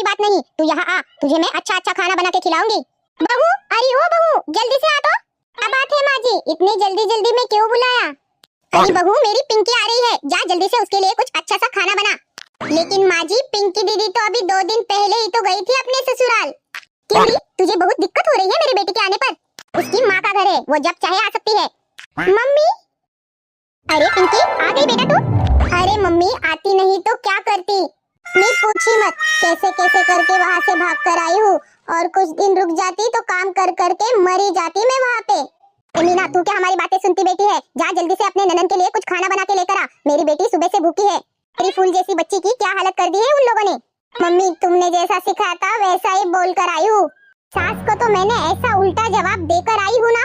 कोई बात नहीं, तू यहाँ आ, तुझे मैं अच्छा अच्छा खाना बना के खिलाऊंगी। बहू, अरे ओ बहू, जल्दी से आ तो। क्या बात है माँ जी, इतनी जल्दी जल्दी में क्यों बुलाया? अरे बहू, मेरी पिंकी आ रही है, जा जल्दी से उसके लिए कुछ अच्छा सा खाना बना। लेकिन माँ जी, पिंकी दीदी तो अभी 2 दिन पहले ही तो गई थी अपने ससुराल। क्यों री, तुझे बहुत दिक्कत हो रही है मेरे बेटे के आने पर? उसकी माँ का घर है, वो जब चाहे आ सकती है। मम्मी, अरे पिंकी आ गई बेटा तू? अरे मम्मी, आती नहीं तो क्या करती? मैं पूछी मत, कैसे कैसे करके वहाँ से भाग कर आई हूँ, और कुछ दिन रुक जाती तो काम कर करके मरी जाती मैं वहाँ पे। मीना, तू क्या हमारी बातें सुनती बेटी है? जा जल्दी से अपने ननन के लिए कुछ खाना बना के लेकर आ, मेरी बेटी सुबह से भूखी है। तेरी फूल जैसी बच्ची की क्या हालत कर दी है उन लोगों ने। मम्मी, तुमने जैसा सिखाया था वैसा ही बोल कर आई हूँ। सास को तो मैंने ऐसा उल्टा जवाब देकर आई हूँ ना,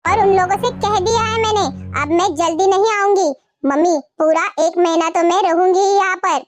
और उन लोगों से कह दिया है मैंने, अब मैं जल्दी नहीं आऊंगी। मम्मी, पूरा 1 महीना तो मैं रहूंगी यहाँ पर।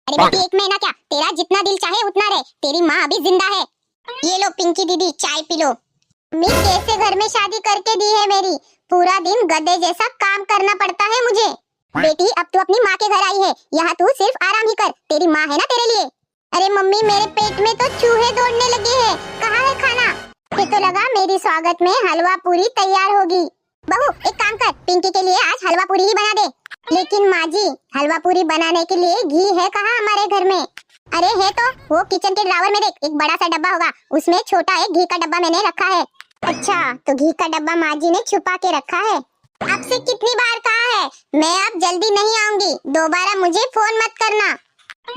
अरे बेटी, 1 महीना क्या, तेरा जितना दिल चाहे उतना रहे, तेरी माँ अभी जिंदा है। ये लो पिंकी दीदी, चाय पी लो। मम्मी, कैसे घर में शादी करके दी है मेरी, पूरा दिन गधे जैसा काम करना पड़ता है मुझे। बेटी, अब तू अपनी माँ के घर आई है, यहाँ तू सिर्फ आराम ही कर, तेरी माँ है ना तेरे लिए। अरे मम्मी, मेरे पेट में तो चूहे दौड़ने लगे हैं, कहाँ है खाना? ये तो लगा मेरी स्वागत में हलवा पूरी तैयार होगी। बहू, एक काम कर, पिंकी के लिए आज हलवा पूरी ही बना दे। लेकिन माँ जी, हलवा पूरी बनाने के लिए घी है कहाँ हमारे घर में? अरे है तो, वो किचन के ड्रावर में देख, एक बड़ा सा डब्बा होगा, उसमें छोटा एक घी का डब्बा मैंने रखा है। अच्छा, तो घी का डब्बा माँ जी ने छुपा के रखा है। आपसे कितनी बार कहा है, मैं अब जल्दी नहीं आऊंगी, दोबारा मुझे फोन मत करना।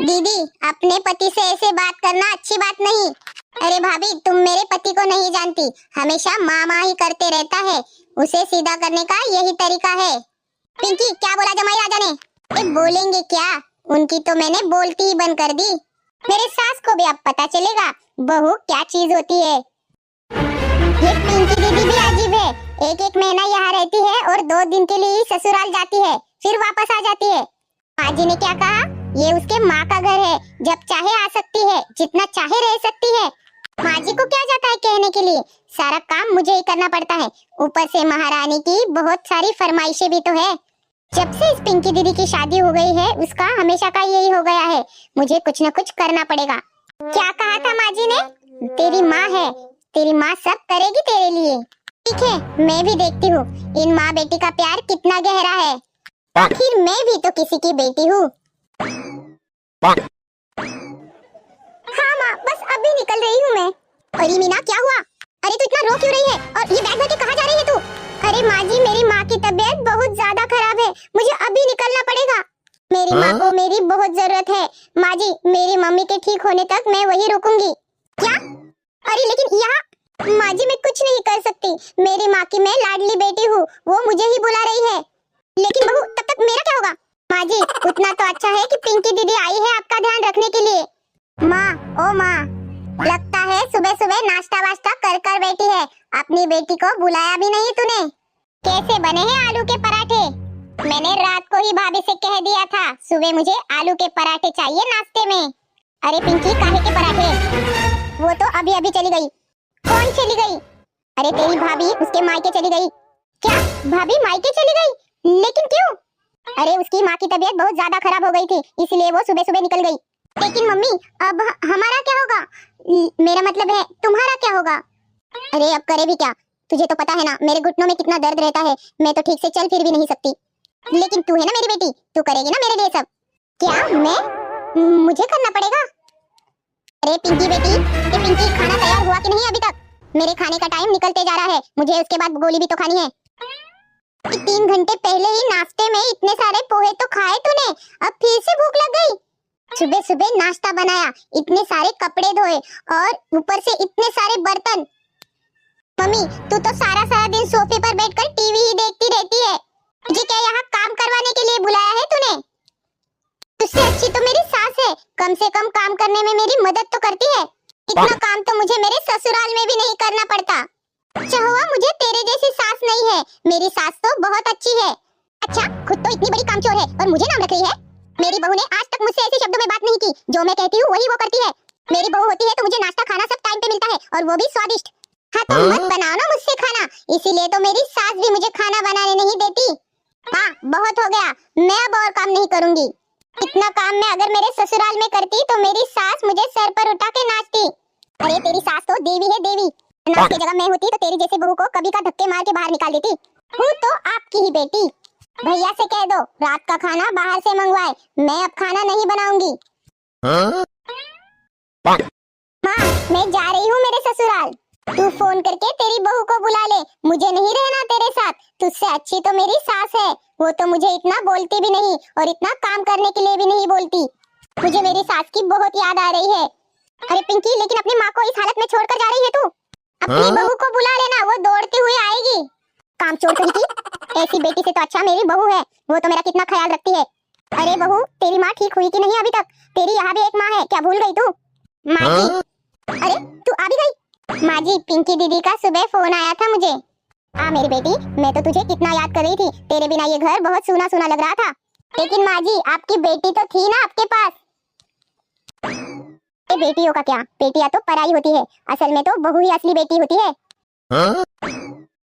दीदी, अपने पति से ऐसे बात करना अच्छी बात नहीं। अरे भाभी, तुम मेरे पति को नहीं जानती, हमेशा माँ ही करते रहता है, उसे सीधा करने का यही तरीका है। पिंकी, क्या बोला जमाई राजा ने? ये बोलेंगे क्या, उनकी तो मैंने बोलती ही बंद कर दी। मेरे सास को भी अब पता चलेगा बहू क्या चीज होती है। ये पिंकी दीदी भी अजीब है, 1 महीना यहाँ रहती है और 2 दिन के लिए ससुराल जाती है, फिर वापस आ जाती है। माँ जी ने क्या कहा, ये उसके माँ का घर है, जब चाहे आ सकती है, जितना चाहे रह सकती है। माँ जी को क्या जाता है कहने के लिए, सारा काम मुझे ही करना पड़ता है, ऊपर से महारानी की बहुत सारी फरमाइशें भी तो है। जब से इस पिंकी दीदी की शादी हो गई है, उसका हमेशा का यही हो गया है, मुझे कुछ न कुछ करना पड़ेगा। क्या कहा था माँ जी ने? तेरी माँ है, तेरी माँ सब करेगी तेरे लिए। ठीक है, मैं भी देखती हूँ इन माँ बेटी का प्यार कितना गहरा है, आखिर मैं भी तो किसी की बेटी हूँ। हाँ माँ, बस अभी निकल रही हूँ मैं। अरे मीना, क्या हुआ? अरे तू इतना रो क्यों रही है, और ये बैग लेके कहाँ जा रही है तू? अरे माँ जी, मेरी माँ की तबीयत बहुत ज्यादा खराब है, मुझे अभी निकलना पड़ेगा। मेरी माँ को मेरी बहुत जरूरत है। माँ जी, मेरी मम्मी के ठीक होने तक मैं वही रुकूंगी। क्या? अरे लेकिन यहाँ माँ जी, मैं कुछ नहीं कर सकती, मेरी माँ की मैं लाडली बेटी हूँ, वो मुझे ही बुला रही है। लेकिन बहू, तब तक मेरा क्या होगा? माँ जी, उतना तो अच्छा है कि पिंकी दीदी आई है आपका ध्यान रखने के लिए। माँ, ओ माँ, लगता है सुबह सुबह नाश्ता वाश्ता कर कर बैठी है, अपनी बेटी को बुलाया भी नहीं तूने। कैसे बने हैं आलू के पराठे? मैंने रात को ही भाभी से कह दिया था, सुबह मुझे आलू के पराठे चाहिए नाश्ते में। अरे पिंकी, काहे के पराठे? वो तो अभी अभी चली गई। कौन चली गई? अरे तेरी भाभी उसके मायके चली गई। क्या? भाभी मायके चली गई? लेकिन क्यों? अरे उसकी माँ की तबीयत बहुत ज्यादा खराब हो गई थी, इसलिए वो सुबह सुबह निकल गई। लेकिन मम्मी, अब हमारा क्या होगा? मेरा मतलब है तुम्हारा क्या होगा? अरे अब करे भी क्या, तुझे तो पता है ना मेरे घुटनों में कितना दर्द रहता है, मैं तो ठीक से चल फिर भी नहीं सकती। लेकिन तू है ना मेरी बेटी, तू करेगी ना मेरे लिए सब। क्या मैं? मुझे करना पड़ेगा? अरे पिंकी बेटी, ये पिंकी, खाना तैयार हुआ कि नहीं अभी तक? मेरे खाने का टाइम निकलते जा रहा है, मुझे उसके बाद गोली भी तो खानी है। 3 घंटे पहले ही नाश्ते में इतने सारे पोहे तो खाए तूने, अब फिर से भूख लग गई? सुबह सुबह नाश्ता बनाया, इतने सारे कपड़े धोए, और ऊपर से इतने सारे बर्तन। मम्मी, तू तो सारा सारा दिन सोफे पर बैठकर टीवी ही देखती रहती है, मुझे क्या यहाँ काम करवाने के लिए बुलाया है तूने? तुझसे अच्छी तो मेरी सास है, कम से कम काम करने में मेरी मदद तो करती है। इतना काम तो मुझे मेरे ससुराल में भी नहीं करना पड़ता। अच्छा हुआ मुझे तेरे जैसी सास नहीं है, मेरी सास तो बहुत अच्छी है। अच्छा, खुद तो इतनी बड़ी कामचोर है और मुझे नाम रख रही है। मेरी बहू ने आज तक मुझसे ऐसे शब्दों में बात नहीं की, जो मैं कहती हूँ वही वो करती है। मेरी बहू होती है तो मुझे नाश्ता खाना सब टाइम पे मिलता है, और वो भी स्वादिष्ट। हाँ तो मत बनाओ ना मुझसे खाना, इसीलिए तो मेरी सास भी मुझे खाना बनाने नहीं देती। हाँ बहुत हो गया, मैं अब और काम नहीं करूंगी। इतना काम मैं अगर मेरे ससुराल में करती तो मेरी सास मुझे सर पर उठा के नाचती। अरे तेरी सास तो देवी है देवी। नाच की जगह मैं होती तो तेरी जैसे बहू को कभी का धक्के मार के बाहर निकाल देती। हूँ तो आपकी ही बेटी। भैया से कह दो रात का खाना बाहर से मंगवाए, मैं अब खाना नहीं बनाऊंगी। माँ मैं जा रही हूँ मेरे ससुराल। तू फोन करके तेरी बहू को बुला ले, मुझे नहीं रहना तेरे साथ। तुझसे अच्छी तो मेरी सास है, वो तो मुझे इतना बोलती भी नहीं और इतना काम करने के लिए भी नहीं बोलती। मुझे मेरी सास की बहुत याद आ रही है। अरे पिंकी लेकिन अपनी माँ को इस हालत में छोड़कर जा रही है तू? अपनी बहू को बुला लेना, वो दौड़ती हुई आएगी। काम चोर कहीं की, ऐसी बेटी से तो अच्छा मेरी बहू है, वो तो मेरा कितना ख्याल रखती है। अरे बहू तेरी माँ ठीक हुई कि नहीं अभी तक? तेरी यहाँ भी एक माँ है, क्या भूल गई तू? माँ जी, अरे तू आ भी गई? माँ जी पिंकी दीदी का सुबह फोन आया था मुझे। हाँ मेरी बेटी, मैं तो तुझे कितना याद कर रही थी, तेरे बिना ये घर बहुत सूना सूना लग रहा था। लेकिन माँ जी आपकी बेटी तो थी ना आपके पास। ये बेटियों का क्या, बेटियां तो पराई होती है, असल में तो बहू ही असली बेटी होती है।